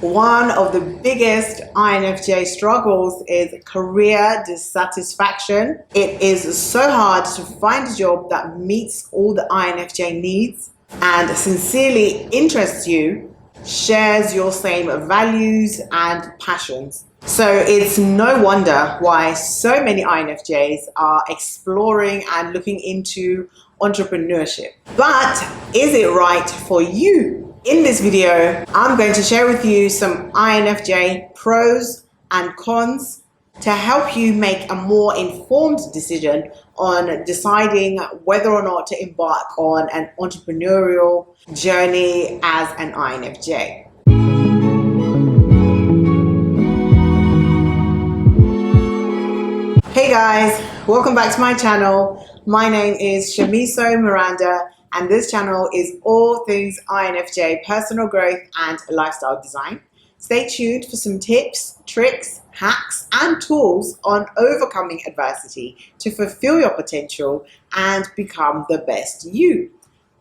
One of the biggest INFJ struggles is career dissatisfaction. It is so hard to find a job that meets all the INFJ needs and sincerely interests you, shares your same values and passions. So it's no wonder why so many INFJs are exploring and looking into entrepreneurship. But is it right for you? In this video, I'm going to share with you some INFJ pros and cons to help you make a more informed decision on deciding whether or not to embark on an entrepreneurial journey as an INFJ. Hey guys, welcome back to my channel. My name is Shamiso Miranda, and this channel is all things INFJ, personal growth and lifestyle design. Stay tuned for some tips, tricks, hacks and tools on overcoming adversity to fulfill your potential and become the best you.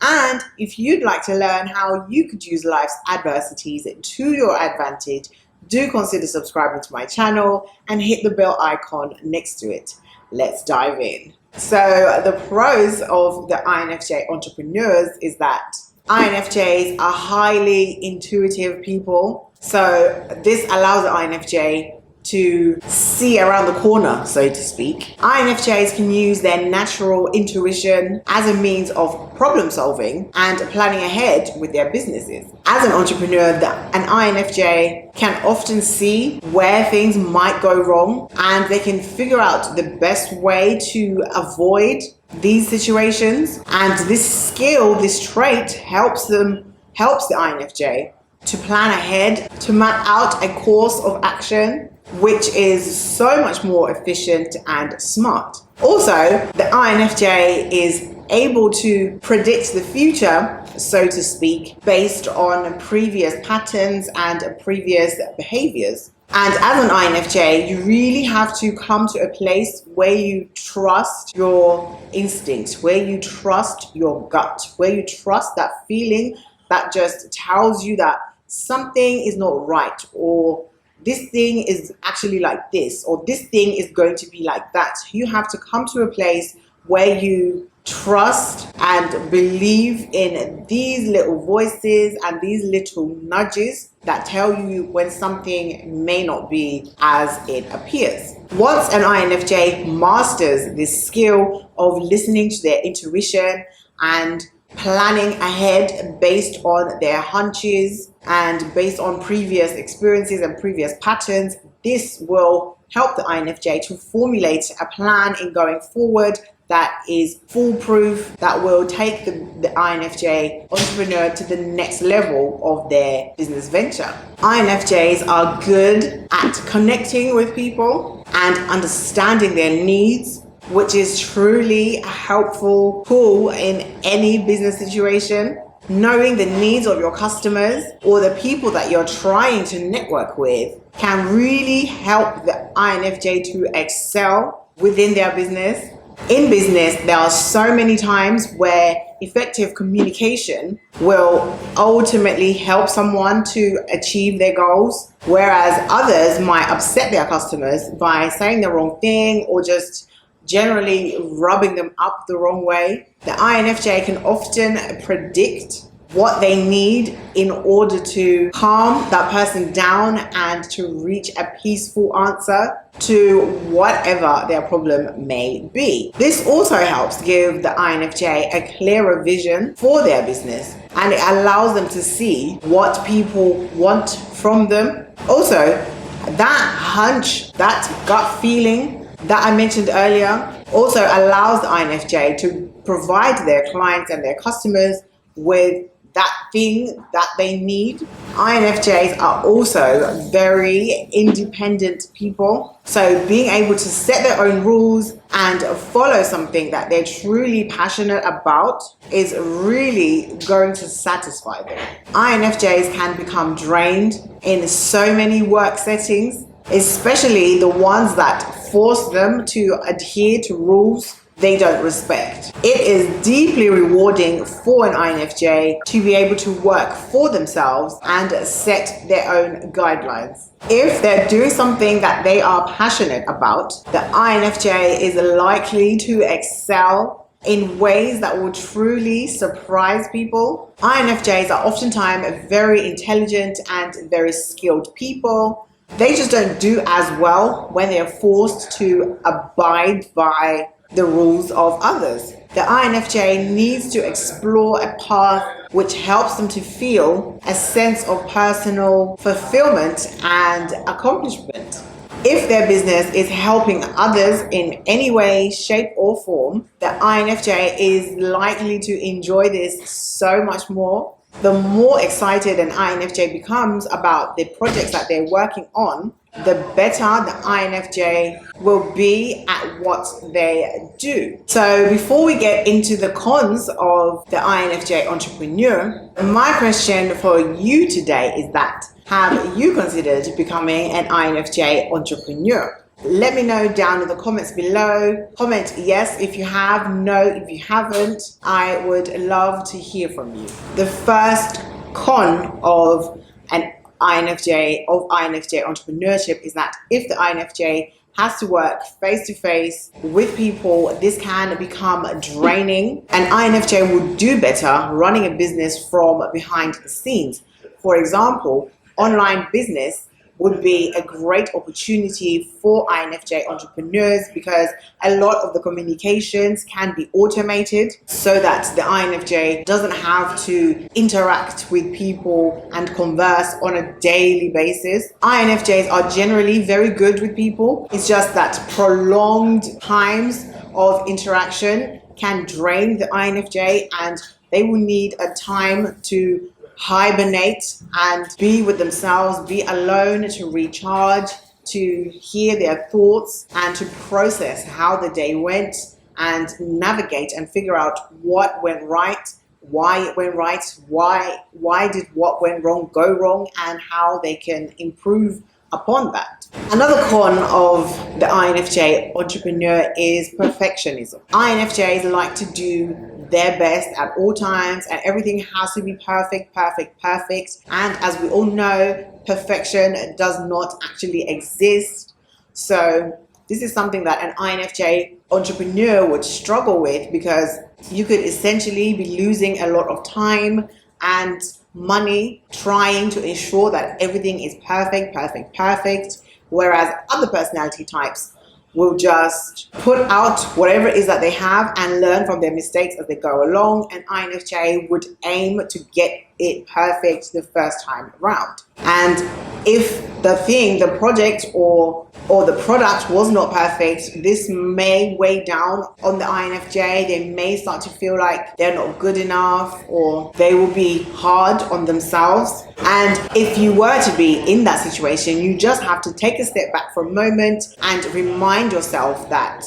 And if you'd like to learn how you could use life's adversities to your advantage, do consider subscribing to my channel and hit the bell icon next to it. Let's dive in. So the pros of the INFJ entrepreneurs is that INFJs are highly intuitive people. So this allows the INFJ to see around the corner, so to speak. INFJs can use their natural intuition as a means of problem solving and planning ahead with their businesses. As an entrepreneur, an INFJ can often see where things might go wrong, and they can figure out the best way to avoid these situations. And this skill, this trait helps the INFJ to plan ahead, to map out a course of action, which is so much more efficient and smart. Also, the INFJ is able to predict the future, so to speak, based on previous patterns and previous behaviors. And as an INFJ, you really have to come to a place where you trust your instinct, where you trust your gut, where you trust that feeling that just tells you that something is not right, or this thing is actually like this, or this thing is going to be like that. You have to come to a place where you trust and believe in these little voices and these little nudges that tell you when something may not be as it appears. Once an INFJ masters this skill of listening to their intuition and planning ahead based on their hunches and based on previous experiences and previous patterns, this will help the INFJ to formulate a plan in going forward that is foolproof, that will take the INFJ entrepreneur to the next level of their business venture. INFJs are good at connecting with people and understanding their needs, which is truly a helpful tool in any business situation. Knowing the needs of your customers or the people that you're trying to network with can really help the INFJ to excel within their business. In business, there are so many times where effective communication will ultimately help someone to achieve their goals, whereas others might upset their customers by saying the wrong thing or just generally rubbing them up the wrong way. The INFJ can often predict what they need in order to calm that person down and to reach a peaceful answer to whatever their problem may be. This also helps give the INFJ a clearer vision for their business, and it allows them to see what people want from them. Also, that hunch, that gut feeling that I mentioned earlier also allows the INFJ to provide their clients and their customers with that thing that they need. INFJs are also very independent people, so being able to set their own rules and follow something that they're truly passionate about is really going to satisfy them. INFJs can become drained in so many work settings, especially the ones that force them to adhere to rules they don't respect. It is deeply rewarding for an INFJ to be able to work for themselves and set their own guidelines. If they're doing something that they are passionate about, the INFJ is likely to excel in ways that will truly surprise people. INFJs are oftentimes very intelligent and very skilled people. They just don't do as well when they are forced to abide by the rules of others. The INFJ needs to explore a path which helps them to feel a sense of personal fulfillment and accomplishment. If their business is helping others in any way, shape, or form, the INFJ is likely to enjoy this so much more. The more excited an INFJ becomes about the projects that they're working on, the better the INFJ will be at what they do. So before we get into the cons of the INFJ entrepreneur, my question for you today is that, have you considered becoming an INFJ entrepreneur? Let me know down in the comments below. Comment yes if you have, no if you haven't. I would love to hear from you. The first con of INFJ entrepreneurship is that if the INFJ has to work face-to-face with people, this can become draining. An INFJ would do better running a business from behind the scenes. For example, online business would be a great opportunity for INFJ entrepreneurs because a lot of the communications can be automated so that the INFJ doesn't have to interact with people and converse on a daily basis. INFJs are generally very good with people. It's just that prolonged times of interaction can drain the INFJ, and they will need a time to hibernate and be with themselves, be alone to recharge, to hear their thoughts and to process how the day went and navigate and figure out what went right, why it went right, why did what went wrong go wrong, and how they can improve upon that. Another con of the INFJ entrepreneur is perfectionism. INFJs like to do their best at all times, and everything has to be perfect. And as we all know, perfection does not actually exist. So this is something that an INFJ entrepreneur would struggle with, because you could essentially be losing a lot of time and money trying to ensure that everything is perfect, whereas other personality types will just put out whatever it is that they have and learn from their mistakes as they go along. And INFJ would aim to get it perfect the first time around. And if the project or the product was not perfect, this may weigh down on the INFJ. They may start to feel like they're not good enough, or they will be hard on themselves. And if you were to be in that situation, you just have to take a step back for a moment and remind yourself that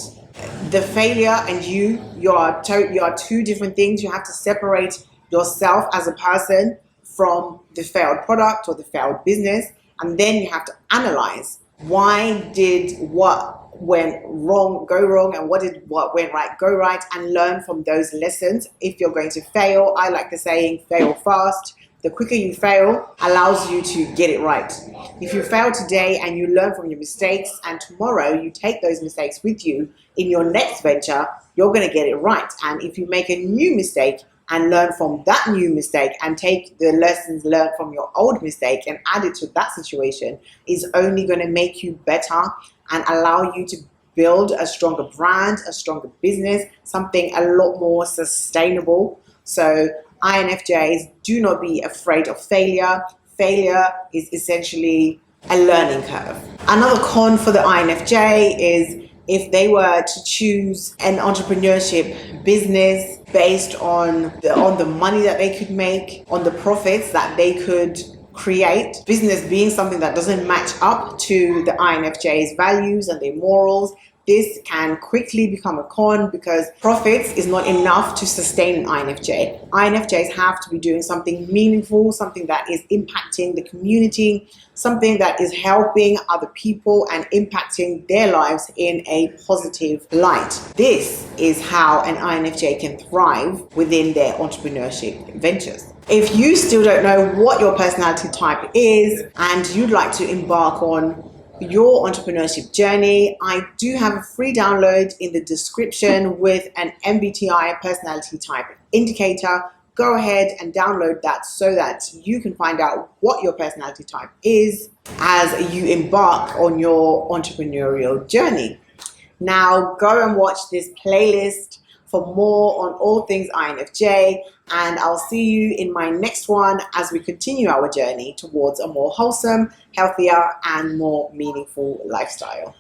the failure and you are two different things. You have to separate yourself as a person from the failed product or the failed business, and then you have to analyze, why did what went wrong go wrong, and what did what went right go right, and learn from those lessons. If you're going to fail, I like the saying, fail fast. The quicker you fail allows you to get it right. If you fail today and you learn from your mistakes, and tomorrow you take those mistakes with you in your next venture, you're going to get it right. And if you make a new mistake and learn from that new mistake and take the lessons learned from your old mistake and add it to that situation, is only going to make you better and allow you to build a stronger brand, a stronger business, something a lot more sustainable. So INFJs, do not be afraid of failure. Failure is essentially a learning curve. Another con for the INFJ is if they were to choose an entrepreneurship business based on the money that they could make, on the profits that they could create, business being something that doesn't match up to the INFJ's values and their morals, this can quickly become a con because profits is not enough to sustain an INFJ. INFJs have to be doing something meaningful, something that is impacting the community, something that is helping other people and impacting their lives in a positive light. This is how an INFJ can thrive within their entrepreneurship ventures. If you still don't know what your personality type is and you'd like to embark on your entrepreneurship journey, I do have a free download in the description with an MBTI personality type indicator. Go ahead and download that so that you can find out what your personality type is as you embark on your entrepreneurial journey. Now go and watch this playlist for more on all things INFJ, and I'll see you in my next one as we continue our journey towards a more wholesome, healthier, and more meaningful lifestyle.